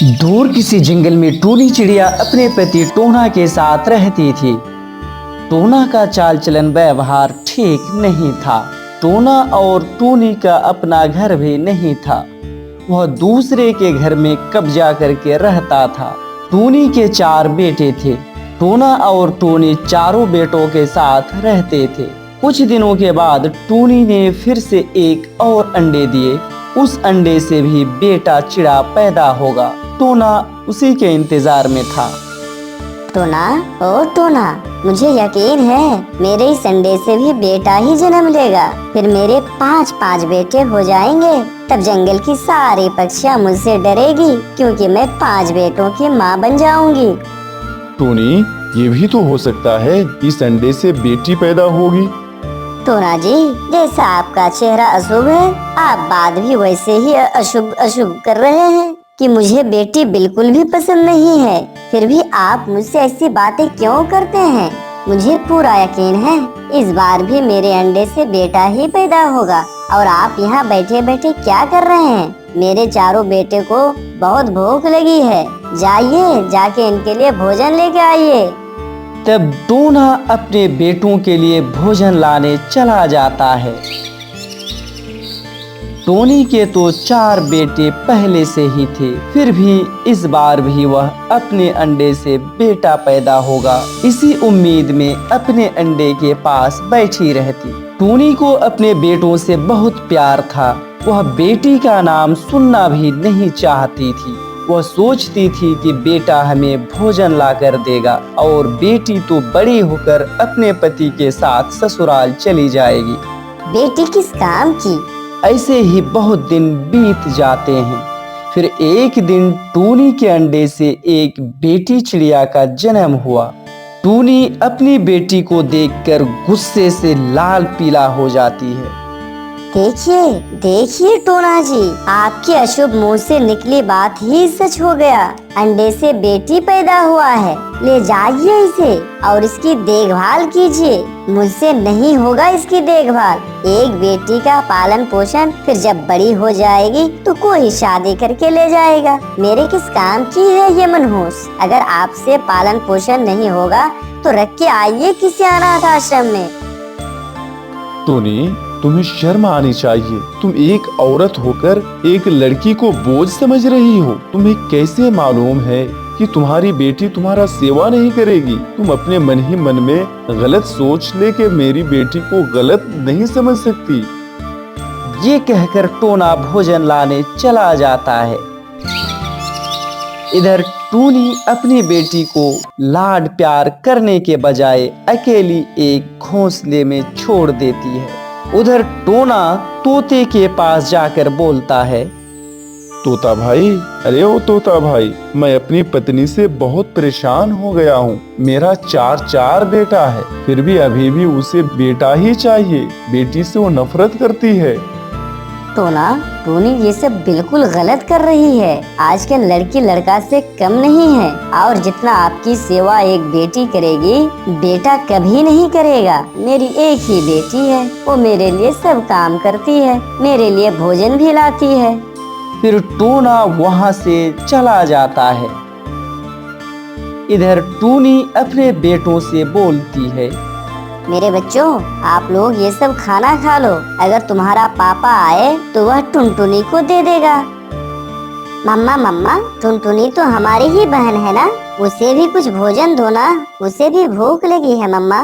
दूर किसी जंगल में टूनी चिड़िया अपने पति टोना के साथ रहती थी। टोना का चाल चलन व्यवहार ठीक नहीं था। टोना और टूनी का अपना घर भी नहीं था। वह दूसरे के घर में कब्जा करके रहता था। टूनी के 4 बेटे थे। टोना और टूनी चारों बेटों के साथ रहते थे। कुछ दिनों के बाद टूनी ने फिर से एक और अंडे दिए। उस अंडे से भी बेटा चिड़ा पैदा होगा। टोना उसी के इंतजार में था। टोना, ओ टोना, मुझे यकीन है मेरे इस अंडे से भी बेटा ही जन्म लेगा। फिर मेरे 5 बेटे हो जाएंगे। तब जंगल की सारी पक्षियाँ मुझसे डरेगी क्योंकि मैं 5 बेटों की माँ बन जाऊंगी। टोनी, ये भी तो हो सकता है इस अंडे से बेटी पैदा होगी। टोना जी, जैसा आपका चेहरा अशुभ है, आप बात भी वैसे ही अशुभ कर रहे हैं कि मुझे बेटी बिल्कुल भी पसंद नहीं है। फिर भी आप मुझसे ऐसी बातें क्यों करते हैं? मुझे पूरा यकीन है इस बार भी मेरे अंडे से बेटा ही पैदा होगा। और आप यहाँ बैठे बैठे क्या कर रहे हैं? मेरे चारों बेटे को बहुत भूख लगी है। जाइए, जाके इनके लिए भोजन लेके आइए। तब टोना अपने बेटों के लिए भोजन लाने चला जाता है। टोनी के तो 4 बेटे पहले से ही थे। फिर भी इस बार भी वह अपने अंडे से बेटा पैदा होगा इसी उम्मीद में अपने अंडे के पास बैठी रहती। टोनी को अपने बेटों से बहुत प्यार था। वह बेटी का नाम सुनना भी नहीं चाहती थी। वह सोचती थी कि बेटा हमें भोजन ला कर देगा और बेटी तो बड़ी होकर अपने पति के साथ ससुराल चली जाएगी। बेटी किस काम की? ऐसे ही बहुत दिन बीत जाते हैं। फिर एक दिन टूनी के अंडे से एक बेटी चिड़िया का जन्म हुआ। टूनी अपनी बेटी को देखकर गुस्से से लाल पीला हो जाती है। देखिए, देखिए टोना जी, आपके अशुभ मुंह से निकली बात ही सच हो गया। अंडे से बेटी पैदा हुआ है। ले जाइए इसे और इसकी देखभाल कीजिए। मुझसे नहीं होगा इसकी देखभाल। एक बेटी का पालन पोषण फिर जब बड़ी हो जाएगी तो कोई शादी करके ले जाएगा। मेरे किस काम की है ये मनहूस? अगर आपसे पालन पोषण नहीं होगा तो रख के आइए किसी अनाथ आश्रम में। टोनी, तुम्हें शर्म आनी चाहिए। तुम एक औरत होकर एक लड़की को बोझ समझ रही हो। तुम्हें कैसे मालूम है कि तुम्हारी बेटी तुम्हारा सेवा नहीं करेगी? तुम अपने मन ही मन में गलत सोच लेके मेरी बेटी को गलत नहीं समझ सकती। ये कहकर टोना भोजन लाने चला जाता है। इधर टूनी अपनी बेटी को लाड प्यार करने के बजाय अकेली एक घोंसले में छोड़ देती है। उधर टोना तोते के पास जाकर बोलता है, तोता भाई, अरे ओ तोता भाई, मैं अपनी पत्नी से बहुत परेशान हो गया हूँ। मेरा 4 बेटा है, फिर भी अभी भी उसे बेटा ही चाहिए। बेटी से वो नफरत करती है। टोना, टूनी ये सब बिल्कुल गलत कर रही है। आजकल लड़की लड़का से कम नहीं है। और जितना आपकी सेवा एक बेटी करेगी, बेटा कभी नहीं करेगा। मेरी एक ही बेटी है, वो मेरे लिए सब काम करती है, मेरे लिए भोजन भी लाती है। फिर टोना वहाँ से चला जाता है। इधर टूनी अपने बेटों से बोलती है, मेरे बच्चों, आप लोग ये सब खाना खा लो। अगर तुम्हारा पापा आए तो वह टुनटुनी को दे देगा। मम्मा, टुनटुनी तो हमारी ही बहन है ना, उसे भी कुछ भोजन दो ना, उसे भी भूख लगी है मम्मा।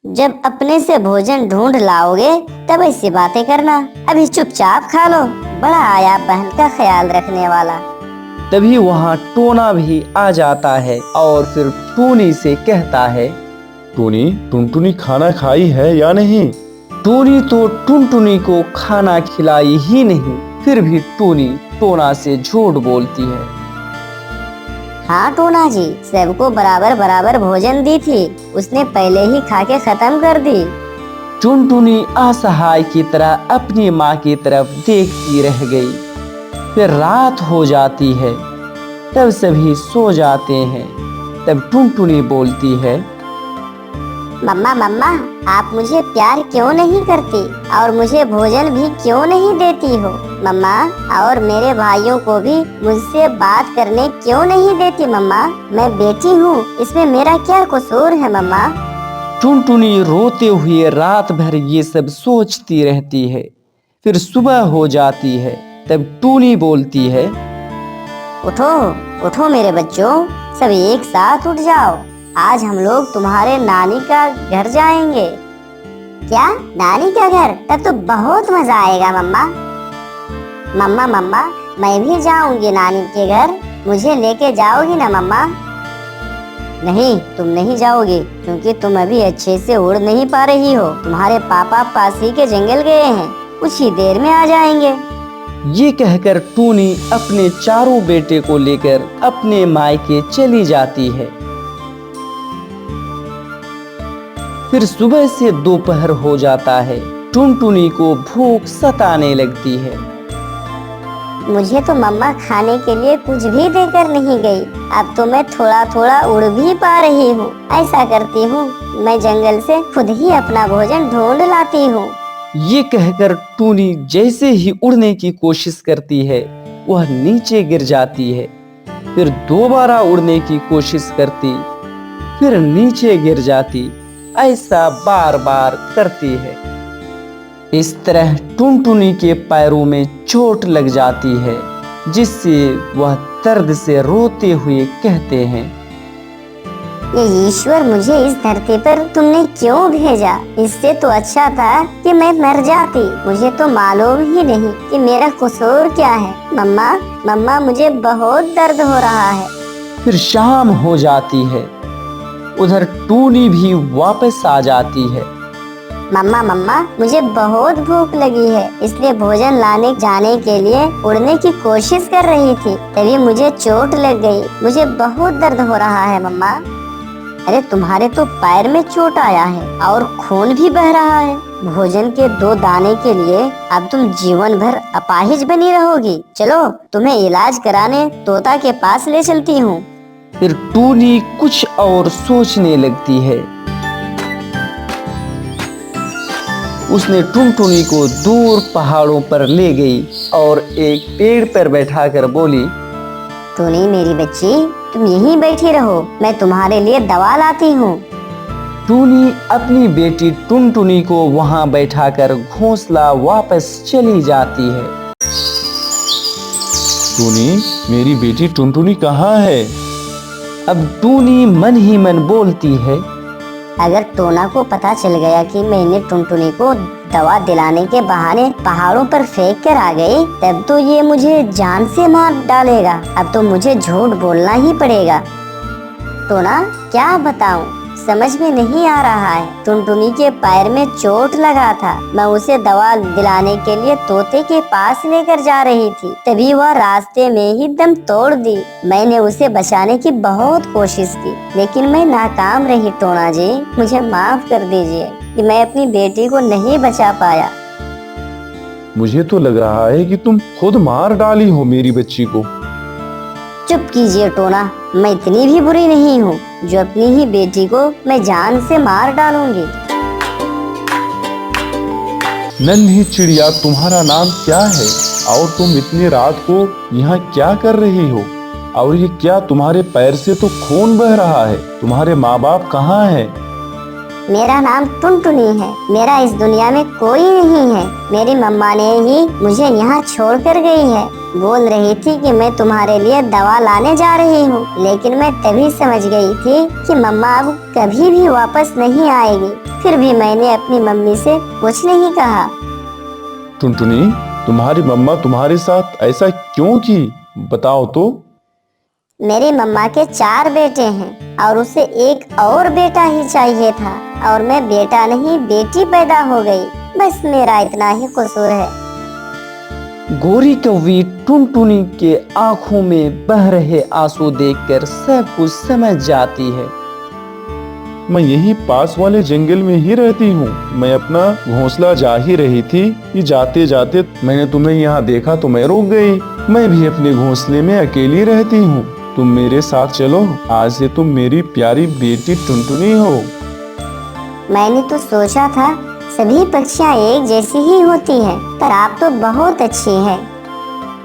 जब अपने से भोजन ढूंढ लाओगे तब ऐसी बातें करना। अभी चुपचाप खा लो। बड़ा आया बहन का ख्याल रखने वाला। तभी वहाँ टोना भी आ जाता है और फिर टूनी से कहता है, टोनी, टुनटुनी खाना खाई है या नहीं? टूनी तो टुनटुनी को खाना खिलाई ही नहीं। फिर भी टूनी टोना से झूठ बोलती है। हाँ टोना जी, सबको बराबर बराबर भोजन दी थी। उसने पहले ही खा के खत्म कर दी। टुनटुनी असहाय की तरह अपनी माँ की तरफ देखती रह गई। फिर रात हो जाती है। तब सभी सो जाते हैं। तब टुनटुनी बोलती है, मम्मा मम्मा, आप मुझे प्यार क्यों नहीं करती और मुझे भोजन भी क्यों नहीं देती हो? मम्मा, और मेरे भाइयों को भी मुझसे बात करने क्यों नहीं देती? मम्मा, मैं बेटी हूँ, इसमें मेरा क्या कसूर है? मम्मा। टुनटुनी रोते हुए रात भर ये सब सोचती रहती है। फिर सुबह हो जाती है। तब टूनी बोलती है, उठो उठो मेरे बच्चों, सब एक साथ उठ जाओ। आज हम लोग तुम्हारे नानी का घर जाएंगे। क्या, नानी का घर? तब तो बहुत मजा आएगा मम्मा। मम्मा मम्मा, मैं भी जाऊंगी नानी के घर, मुझे लेके जाओगी ना मम्मा? नहीं, तुम नहीं जाओगी, क्योंकि तुम अभी अच्छे से उड़ नहीं पा रही हो। तुम्हारे पापा पास ही के जंगल गए हैं, कुछ ही देर में आ जाएंगे। ये कहकर टूनी अपने चारों बेटे को लेकर अपने मायके चली जाती है। फिर सुबह से दोपहर हो जाता है। टुनटुनी को भूख सताने लगती है। मुझे तो मम्मा खाने के लिए कुछ भी देकर नहीं गई। अब तो मैं थोड़ा थोड़ा उड़ भी पा रही हूँ। ऐसा करती हूँ, मैं जंगल से खुद ही अपना भोजन ढूंढ लाती हूँ। ये कहकर टूनी जैसे ही उड़ने की कोशिश करती है, वह नीचे गिर जाती है। फिर दोबारा उड़ने की कोशिश करती, फिर नीचे गिर जाती। ऐसा बार बार करती है। इस तरह टुनटुनी के पैरों में चोट लग जाती है, जिससे वह दर्द से रोते हुए कहते हैं, ये ईश्वर, मुझे इस धरती पर तुमने क्यों भेजा? इससे तो अच्छा था कि मैं मर जाती। मुझे तो मालूम ही नहीं कि मेरा कसूर क्या है। मम्मा मम्मा, मुझे बहुत दर्द हो रहा है। फिर शाम हो जाती है। उधर टूनी भी वापस आ जाती है। मम्मा मम्मा, मुझे बहुत भूख लगी है, इसलिए भोजन लाने जाने के लिए उड़ने की कोशिश कर रही थी, तभी मुझे चोट लग गई। मुझे बहुत दर्द हो रहा है मम्मा। अरे, तुम्हारे तो पैर में चोट आया है और खून भी बह रहा है। भोजन के 2 दाने के लिए अब तुम जीवन भर अपाहिज बनी रहोगी। चलो, तुम्हें इलाज कराने तोता के पास ले चलती हूँ। फिर टूनी कुछ और सोचने लगती है। उसने टुनटुनी को दूर पहाड़ों पर ले गई और एक पेड़ पर बैठाकर बोली, टूनी मेरी बच्ची, तुम यहीं बैठी रहो, मैं तुम्हारे लिए दवा लाती हूँ। टूनी अपनी बेटी टुनटुनी को वहां बैठाकर घोंसला वापस चली जाती है। टूनी, मेरी बेटी टुनटुनी कहाँ है? अब टूनी मन ही मन बोलती है, अगर टोना को पता चल गया कि मैंने टुनटुनी को दवा दिलाने के बहाने पहाड़ों पर फेंक कर आ गई, तब तो ये मुझे जान से मार डालेगा। अब तो मुझे झूठ बोलना ही पड़ेगा। टोना, क्या बताऊं, समझ में नहीं आ रहा है। टुनटुनी के पैर में चोट लगा था, मैं उसे दवा दिलाने के लिए तोते के पास लेकर जा रही थी, तभी वह रास्ते में ही दम तोड़ दी। मैंने उसे बचाने की बहुत कोशिश की, लेकिन मैं नाकाम रही। टोना जी, मुझे माफ कर दीजिए कि मैं अपनी बेटी को नहीं बचा पाया। मुझे तो लग रहा है कि तुम खुद मार डाली हो मेरी बच्ची को। चुप कीजिए टोना, मैं इतनी भी बुरी नहीं हूँ जो अपनी ही बेटी को मैं जान से मार डालूंगी। नन्ही चिड़िया, तुम्हारा नाम क्या है और तुम इतनी रात को यहाँ क्या कर रही हो? और ये क्या, तुम्हारे पैर से तो खून बह रहा है। तुम्हारे माँ बाप कहाँ हैं? मेरा नाम टुनटुनी है। मेरा इस दुनिया में कोई नहीं है। मेरी मम्मा ने ही मुझे यहाँ छोड़ कर गई है। बोल रही थी कि मैं तुम्हारे लिए दवा लाने जा रही हूँ, लेकिन मैं तभी समझ गई थी कि मम्मा अब कभी भी वापस नहीं आएगी। फिर भी मैंने अपनी मम्मी से कुछ नहीं कहा। टुनटुनी, तुम्हारी मम्मा तुम्हारे साथ ऐसा क्यों की? बताओ तो। मेरी मम्मा के 4 बेटे हैं और उसे एक और बेटा ही चाहिए था, और मैं बेटा नहीं बेटी पैदा हो गई। बस मेरा इतना ही कसूर है। गोरी कौवी टुनटुनी के आंखों में बह रहे आंसू देखकर सब कुछ समझ जाती है। मैं यही पास वाले जंगल में ही रहती हूँ। मैं अपना घोंसला जा ही रही थी कि जाते जाते मैंने तुम्हें यहाँ देखा तो मैं रुक गई। मैं भी अपने घोंसले में अकेली रहती हूँ। तुम मेरे साथ चलो, आज से तुम मेरी प्यारी बेटी टुनटुनी हो। मैंने तो सोचा था सभी पक्षियाँ एक जैसी ही होती हैं, पर आप तो बहुत अच्छी हैं।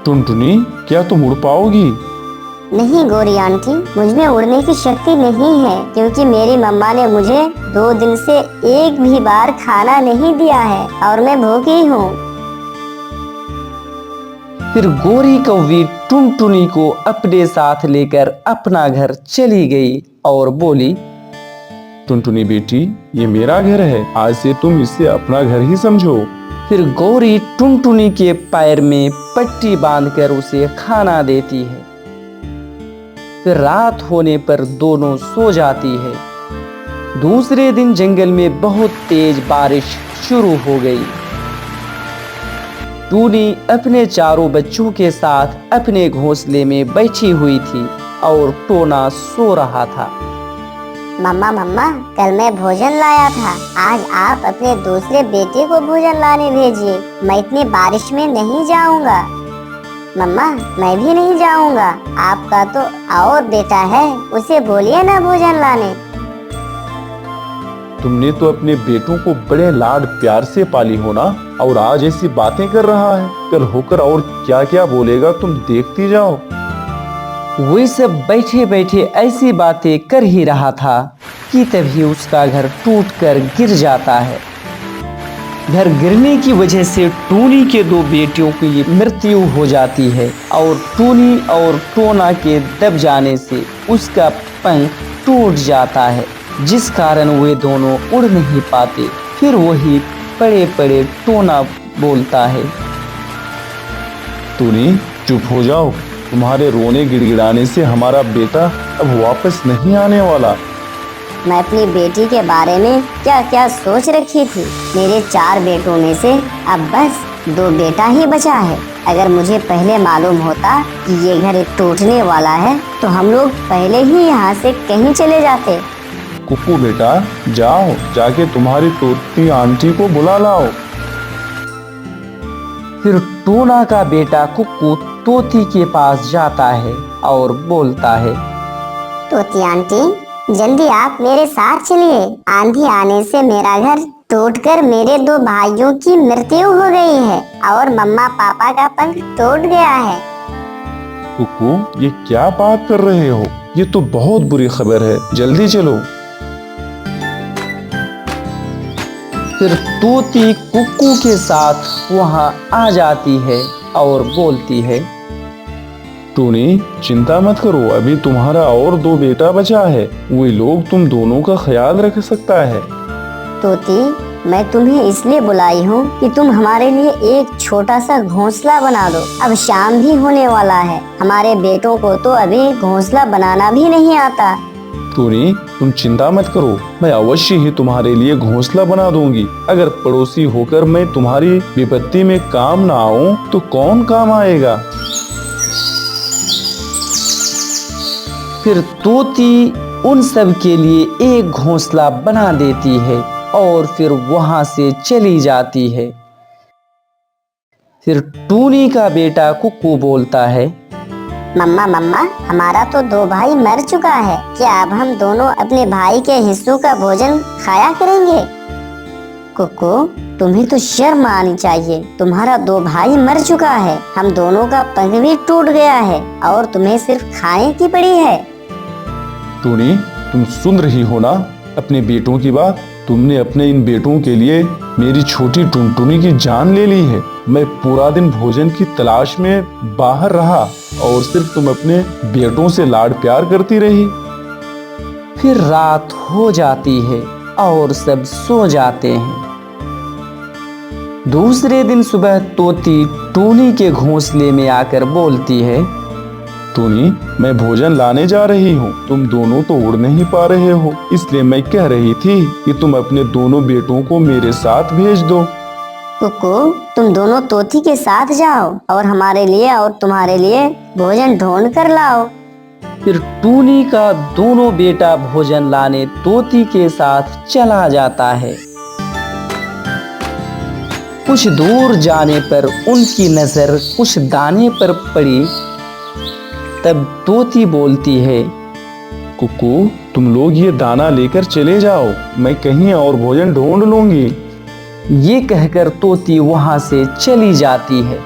टुनटुनी, क्या तुम उड़ पाओगी? नहीं गोरी आंटी, मुझ में उड़ने की शक्ति नहीं है, क्योंकि मेरी मम्मा ने मुझे 2 दिन से एक भी बार खाना नहीं दिया है और मैं भूखी हूँ। फिर गोरी कौवी टुनटुनी को अपने साथ लेकर अपना घर चली गई और बोली, टुनटुनी बेटी, ये मेरा घर है, आज से तुम इसे अपना घर ही समझो। फिर गौरी टुनटुनी के पैर में पट्टी बांधकर उसे खाना देती है। फिर रात होने पर दोनों सो जाती है। दूसरे दिन जंगल में बहुत तेज बारिश शुरू हो गई। टूनी अपने चारों बच्चों के साथ अपने घोंसले में बैठी हुई थी और टोना सो रहा था। मम्मा मम्मा, कल मैं भोजन लाया था, आज आप अपने दूसरे बेटे को भोजन लाने भेजिए। मैं इतनी बारिश में नहीं जाऊंगा। मम्मा, मैं भी नहीं जाऊंगा। आपका तो और बेटा है, उसे बोलिए ना भोजन लाने। तुमने तो अपने बेटों को बड़े लाड प्यार से पाली हो ना, और आज ऐसी बातें कर रहा है। कल होकर और क्या क्या बोलेगा तुम देखती जाओ। वे सब बैठे बैठे ऐसी बातें कर ही रहा था कि तभी उसका घर टूटकर गिर जाता है। घर गिरने की वजह से टूनी के 2 बेटियों की मृत्यु हो जाती है और टूनी और टोना के दब जाने से उसका पंख टूट जाता है, जिस कारण वे दोनों उड़ नहीं पाते। फिर वही पड़े पड़े टोना बोलता है, टूनी, चुप हो जाओ। तुम्हारे रोने गिड़गिड़ाने से हमारा बेटा अब वापस नहीं आने वाला। मैं अपनी बेटी के बारे में क्या क्या सोच रखी थी। मेरे 4 बेटों में से अब बस 2 बेटा ही बचा है। अगर मुझे पहले मालूम होता कि ये घर टूटने वाला है तो हम लोग पहले ही यहाँ से कहीं चले जाते। कुकू बेटा, जाओ, जाके तुम्हारी तोती आंटी को बुला लाओ। फिर टोना का बेटा कुक्कू तोती के पास जाता है और बोलता है, तोती आंटी, जल्दी आप मेरे साथ चलिए। आंधी आने से मेरा घर टूटकर मेरे 2 भाइयों की मृत्यु हो गई है और मम्मा पापा का पंख टूट गया है। कुकू, ये क्या बात कर रहे हो? ये तो बहुत बुरी खबर है, जल्दी चलो। फिर तोती कुक्कू के साथ वहाँ आ जाती है और बोलती है, टूनी, चिंता मत करो, अभी तुम्हारा और 2 बेटा बचा है। वे लोग तुम दोनों का ख्याल रख सकता है। तोती, मैं तुम्हें इसलिए बुलाई हूँ कि तुम हमारे लिए एक छोटा सा घोंसला बना दो। अब शाम भी होने वाला है। हमारे बेटों को तो अभी घोंसला बनाना भी नहीं आता। टूनी, तुम चिंता मत करो, मैं अवश्य ही तुम्हारे लिए घोंसला बना दूंगी। अगर पड़ोसी होकर मैं तुम्हारी विपत्ति में काम ना आऊं तो कौन काम आएगा? फिर तोती उन सब के लिए एक घोंसला बना देती है और फिर वहां से चली जाती है। फिर टूनी का बेटा कुक्कू बोलता है, मम्मा मम्मा, हमारा तो 2 भाई मर चुका है। क्या अब हम दोनों अपने भाई के हिस्सों का भोजन खाया करेंगे? कुक्कू, तुम्हें तो शर्म आनी चाहिए। तुम्हारा 2 भाई मर चुका है, हम दोनों का पंख भी टूट गया है और तुम्हें सिर्फ खाने की पड़ी है। टूनी, तुम सुन रही हो ना अपने बेटों की बात? तुमने अपने इन बेटों के लिए मेरी छोटी टुनटुनी की जान ले ली है। मैं पूरा दिन भोजन की तलाश में बाहर रहा और सिर्फ तुम अपने बेटों से लाड प्यार करती रही। फिर रात हो जाती है और सब सो जाते हैं। दूसरे दिन सुबह तोती टूनी के घोंसले में आकर बोलती है, टूनी, मैं भोजन लाने जा रही हूँ। तुम दोनों तो उड़ नहीं पा रहे हो, इसलिए मैं कह रही थी कि तुम अपने दोनों बेटों को मेरे साथ भेज दो। कुक्कू, तुम दोनों तोती के साथ जाओ और हमारे लिए और तुम्हारे लिए भोजन ढूंढ कर लाओ। फिर टूनी का दोनों बेटा भोजन लाने तोती के साथ चला जाता है। कुछ दूर जाने पर उनकी नजर कुछ दाने पर पड़ी। तब तोती बोलती है, कुक्कू, तुम लोग ये दाना लेकर चले जाओ, मैं कहीं और भोजन ढूंढ लूंगी। ये कहकर तोती वहां से चली जाती है।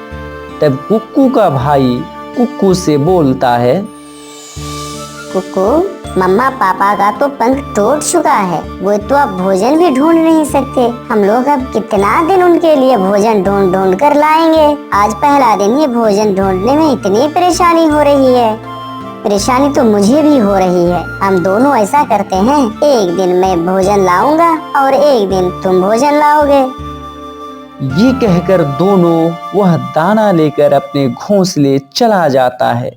तब कुक्कू का भाई कुक्कू से बोलता है, कुकू, मम्मा पापा का तो पंख टूट चुका है, वो तो अब भोजन भी ढूंढ नहीं सकते। हम लोग अब कितना दिन उनके लिए भोजन ढूंढ ढूंढ कर लाएंगे। आज पहला दिन ये भोजन ढूंढने में इतनी परेशानी हो रही है। परेशानी तो मुझे भी हो रही है। हम दोनों ऐसा करते हैं, एक दिन मैं भोजन लाऊंगा और एक दिन तुम भोजन लाओगे। ये कहकर दोनों वह दाना लेकर अपने घोंसले चला जाता है।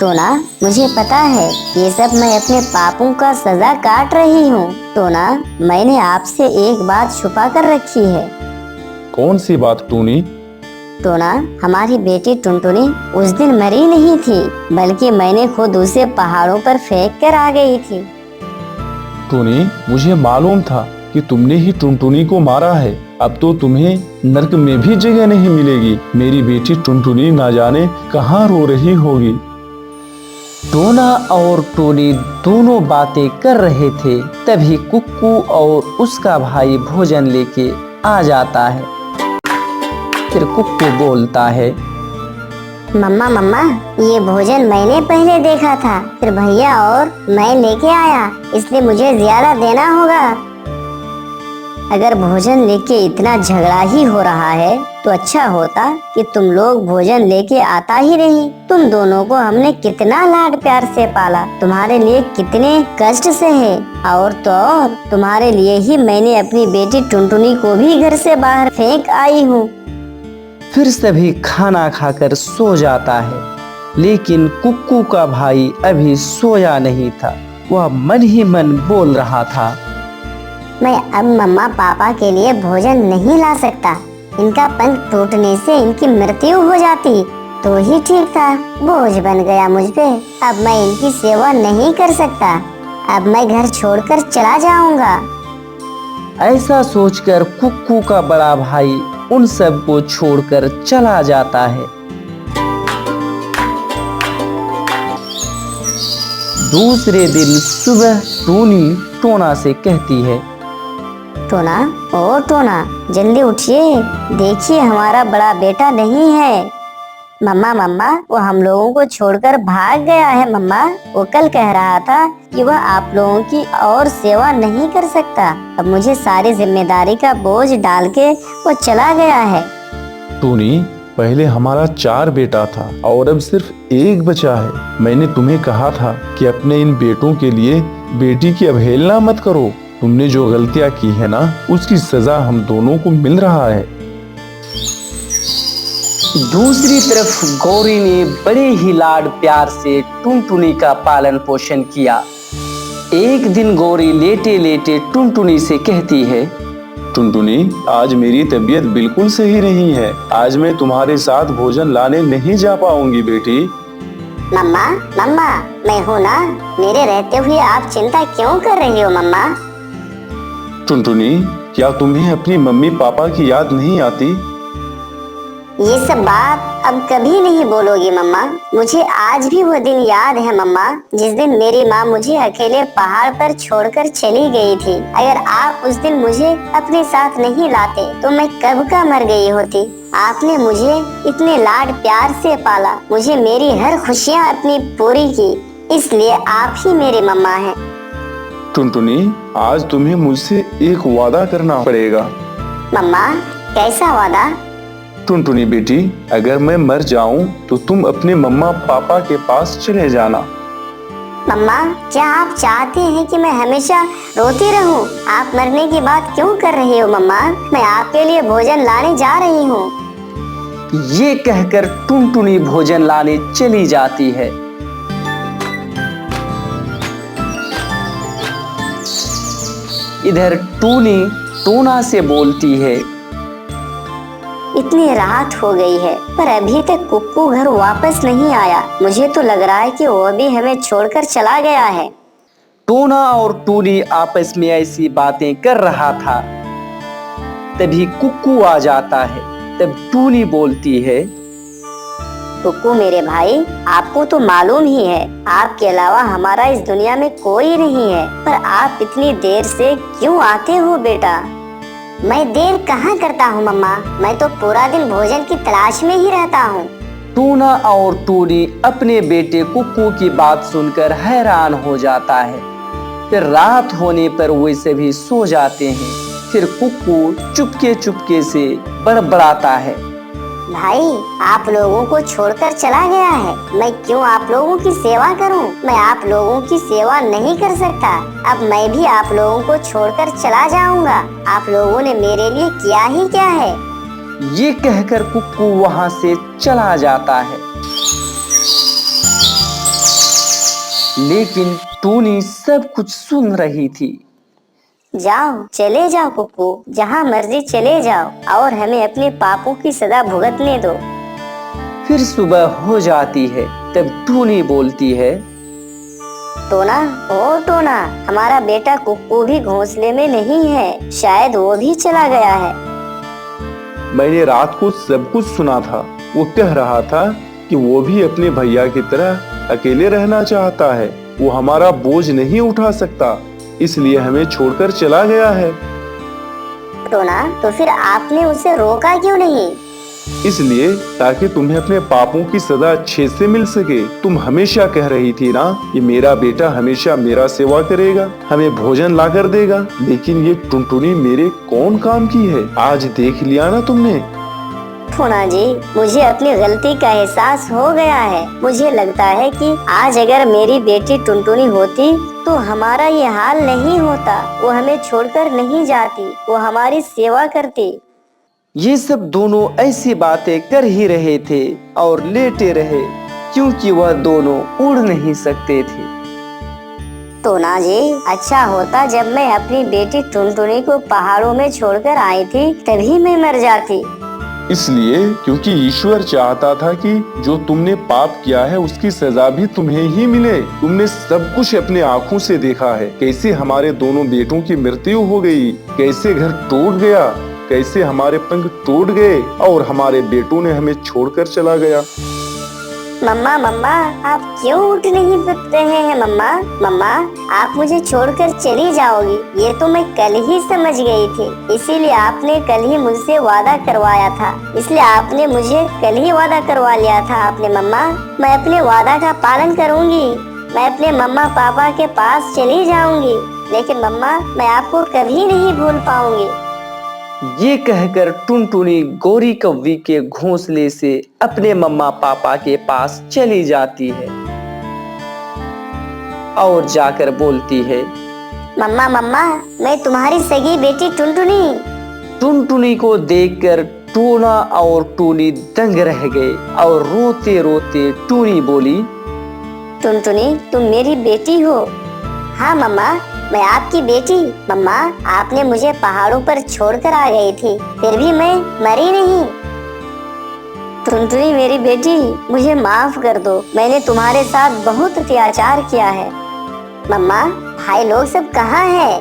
टोना, मुझे पता है ये सब मैं अपने पापों का सजा काट रही हूँ। टोना, मैंने आपसे एक बात छुपा कर रखी है। कौन सी बात टूनी? टोना, हमारी बेटी टुनटुनी उस दिन मरी नहीं थी, बल्कि मैंने खुद उसे पहाड़ों पर फेंक कर आ गई थी। टूनी, मुझे मालूम था कि तुमने ही टुनटुनी को मारा है। अब तो तुम्हें नर्क में भी जगह नहीं मिलेगी। मेरी बेटी टुनटुनी ना जाने कहाँ रो रही होगी। टोना और टोनी दोनों बातें कर रहे थे, तभी कुक्कू और उसका भाई भोजन लेके आ जाता है। फिर कुक्कू बोलता है, मम्मा मम्मा, ये भोजन मैंने पहले देखा था, फिर भैया और मैं लेके आया, इसलिए मुझे ज्यादा देना होगा। अगर भोजन लेके इतना झगड़ा ही हो रहा है तो अच्छा होता कि तुम लोग भोजन लेके आता ही नहीं। तुम दोनों को हमने कितना लाड प्यार से पाला, तुम्हारे लिए कितने कष्ट सहे, और तो और तुम्हारे लिए ही मैंने अपनी बेटी टुनटुनी को भी घर से बाहर फेंक आई हूँ। फिर सभी खाना खाकर सो जाता है, लेकिन कुक्कू का भाई अभी सोया नहीं था। वह मन ही मन बोल रहा था, मैं अब मम्मा पापा के लिए भोजन नहीं ला सकता। इनका पंख टूटने से इनकी मृत्यु हो जाती तो ही ठीक था। बोझ बन गया मुझ पे। अब मैं इनकी सेवा नहीं कर सकता। अब मैं घर छोड़कर चला जाऊंगा। ऐसा सोचकर कुक्कू का बड़ा भाई उन सब को छोड़कर चला जाता है। दूसरे दिन सुबह टूनी टोना से कहती है, टोना, ओ टोना, जल्दी उठिए, देखिए हमारा बड़ा बेटा नहीं है। मम्मा मम्मा, वो हम लोगों को छोड़कर भाग गया है। मम्मा, वो कल कह रहा था कि वह आप लोगों की और सेवा नहीं कर सकता। अब मुझे सारी जिम्मेदारी का बोझ डाल के वो चला गया है। टूनी, पहले हमारा 4 बेटा था और अब सिर्फ एक बचा है। मैंने तुम्हें कहा था कि अपने इन बेटों के लिए बेटी की अवहेलना मत करो। तुमने जो गलतियां की है ना, उसकी सजा हम दोनों को मिल रहा है। दूसरी तरफ गौरी ने बड़े ही लाड प्यार से टुनटुनी का पालन पोषण किया। एक दिन गौरी लेटे लेटे टुनटुनी से कहती है, टुनटुनी, आज मेरी तबीयत बिल्कुल सही नहीं है। आज मैं तुम्हारे साथ भोजन लाने नहीं जा पाऊंगी बेटी। मम्मा मम्मा, मैं हूँ ना, मेरे रहते हुए आप चिंता क्यों कर रही हो मम्मा? टुनटुनी, क्या तुम्हें अपनी मम्मी पापा की याद नहीं आती? ये सब बात अब कभी नहीं बोलोगी मम्मा। मुझे आज भी वो दिन याद है मम्मा, जिस दिन मेरी माँ मुझे अकेले पहाड़ पर छोड़कर चली गई थी। अगर आप उस दिन मुझे अपने साथ नहीं लाते तो मैं कब का मर गई होती। आपने मुझे इतने लाड प्यार से पाला, मुझे मेरी हर खुशियाँ अपनी पूरी की, इसलिए आप ही मेरी मम्मा हैं। टुनटुनी, आज तुम्हें मुझसे एक वादा करना पड़ेगा। मम्मा, कैसा वादा? टुनटुनी बेटी, अगर मैं मर जाऊं तो तुम अपने मम्मा पापा के पास चले जाना। मम्मा, क्या आप चाहते हैं कि मैं हमेशा रोती रहूं? आप मरने की बात क्यों कर रही हो मम्मा? मैं आपके लिए भोजन लाने जा रही हूँ। ये कहकर टुनटुनी भोजन लाने चली जाती है। इधर टूनी टोना से बोलती है, इतनी रात हो गई है पर अभी तक कुक्कू घर वापस नहीं आया। मुझे तो लग रहा है कि वो भी हमें छोड़कर चला गया है। टोना और टूनी आपस में ऐसी बातें कर रहा था, तभी कुक्कू आ जाता है। तब टूनी बोलती है, कुक्कू मेरे भाई, आपको तो मालूम ही है आपके अलावा हमारा इस दुनिया में कोई नहीं है, पर आप इतनी देर से क्यों आते हो बेटा? मैं देर कहाँ करता हूँ मम्मा, मैं तो पूरा दिन भोजन की तलाश में ही रहता हूँ। टूना और टूनी अपने बेटे कुक्कू की बात सुनकर हैरान हो जाता है। फिर रात होने पर वे सभी सो जाते हैं। फिर कुक्कू चुपके चुपके से बड़बड़ाता है, भाई आप लोगों को छोड़कर चला गया है, मैं क्यों आप लोगों की सेवा करूं? मैं आप लोगों की सेवा नहीं कर सकता। अब मैं भी आप लोगों को छोड़कर चला जाऊंगा। आप लोगों ने मेरे लिए किया ही क्या है? ये कहकर कुक्कू वहां से चला जाता है। लेकिन टूनी सब कुछ सुन रही थी। जाओ, चले जाओ कुक्कू, जहाँ मर्जी चले जाओ और हमें अपने पापों की सजा भुगतने दो। फिर सुबह हो जाती है। तब टूनी बोलती है, टोना, ओ टोना, हमारा बेटा कुक्कू भी घोंसले में नहीं है, शायद वो भी चला गया है। मैंने रात को सब कुछ सुना था। वो कह रहा था कि वो भी अपने भैया की तरह अकेले रहना चाहता है। वो हमारा बोझ नहीं उठा सकता, इसलिए हमें छोड़कर चला गया है। टोना, तो फिर आपने उसे रोका क्यों नहीं? इसलिए ताकि तुम्हें अपने पापों की सजा अच्छे से मिल सके। तुम हमेशा कह रही थी ना कि मेरा बेटा हमेशा मेरा सेवा करेगा, हमें भोजन ला कर देगा, लेकिन ये टुनटुनी मेरे कौन काम की है? आज देख लिया ना तुमने। टोना जी, मुझे अपनी गलती का एहसास हो गया है। मुझे लगता है कि आज अगर मेरी बेटी टुनटुनी होती तो हमारा ये हाल नहीं होता। वो हमें छोड़कर नहीं जाती, वो हमारी सेवा करती। ये सब दोनों ऐसी बातें कर ही रहे थे और लेटे रहे, क्योंकि वह दोनों उड़ नहीं सकते थे। टोना जी, अच्छा होता जब मैं अपनी बेटी टुनटुनी को पहाड़ों में छोड़कर आई थी, तभी मैं मर जाती। इसलिए क्योंकि ईश्वर चाहता था कि जो तुमने पाप किया है उसकी सजा भी तुम्हें ही मिले। तुमने सब कुछ अपने आँखों से देखा है, कैसे हमारे दोनों बेटों की मृत्यु हो गई, कैसे घर टूट गया, कैसे हमारे पंख टूट गए और हमारे बेटों ने हमें छोड़कर चला गया। मम्मा, मम्मा, आप क्यों उठ नहीं रहे हैं? मम्मा, मम्मा, आप मुझे छोड़कर चली जाओगी, ये तो मैं कल ही समझ गई थी। इसीलिए आपने कल ही मुझसे वादा करवाया था, इसलिए आपने मुझे कल ही वादा करवा लिया था आपने। मम्मा, मैं अपने वादा का पालन करूंगी, मैं अपने मम्मा पापा के पास चली जाऊंगी, लेकिन मम्मा मैं आपको कभी नहीं भूल पाऊंगी। ये कहकर टुनटुनी गौरी कव्वी के घोंसले से अपने मम्मा पापा के पास चली जाती है और जाकर बोलती है, मम्मा, मम्मा, मैं तुम्हारी सगी बेटी टुनटुनी। टुनटुनी को देखकर टूना और टूनी दंग रह गए और रोते रोते टूनी बोली, टुनटुनी, तुम मेरी बेटी हो? हाँ मम्मा, मैं आपकी बेटी। मम्मा, आपने मुझे पहाड़ों पर छोड़कर आ गई थी, फिर भी मैं मरी नहीं। टुनटुनी मेरी बेटी, मुझे माफ कर दो, मैंने तुम्हारे साथ बहुत अत्याचार किया है। मम्मा, भाई लोग सब कहाँ हैं?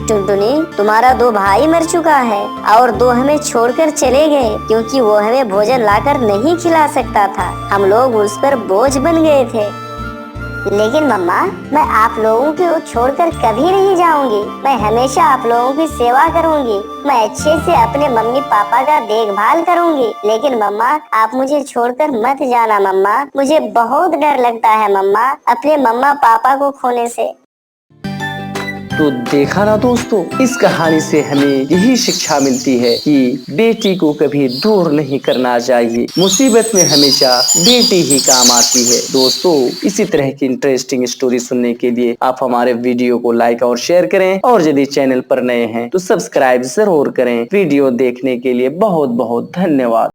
टुनटुनी, तुम्हारा 2 भाई मर चुका है और 2 हमें छोड़कर चले गए, क्योंकि वो हमें भोजन लाकर नहीं खिला सकता था। हम लोग उस पर बोझ बन गए थे। लेकिन मम्मा, मैं आप लोगों को छोड़कर कभी नहीं जाऊंगी। मैं हमेशा आप लोगों की सेवा करूंगी। मैं अच्छे से अपने मम्मी पापा का देखभाल करूंगी। लेकिन मम्मा, आप मुझे छोड़कर मत जाना मम्मा, मुझे बहुत डर लगता है मम्मा, अपने मम्मा पापा को खोने से। तो देखा ना दोस्तों, इस कहानी से हमें यही शिक्षा मिलती है कि बेटी को कभी दूर नहीं करना चाहिए। मुसीबत में हमेशा बेटी ही काम आती है। दोस्तों, इसी तरह की इंटरेस्टिंग स्टोरी सुनने के लिए आप हमारे वीडियो को लाइक और शेयर करें, और यदि चैनल पर नए हैं तो सब्सक्राइब जरूर करें। वीडियो देखने के लिए बहुत बहुत धन्यवाद।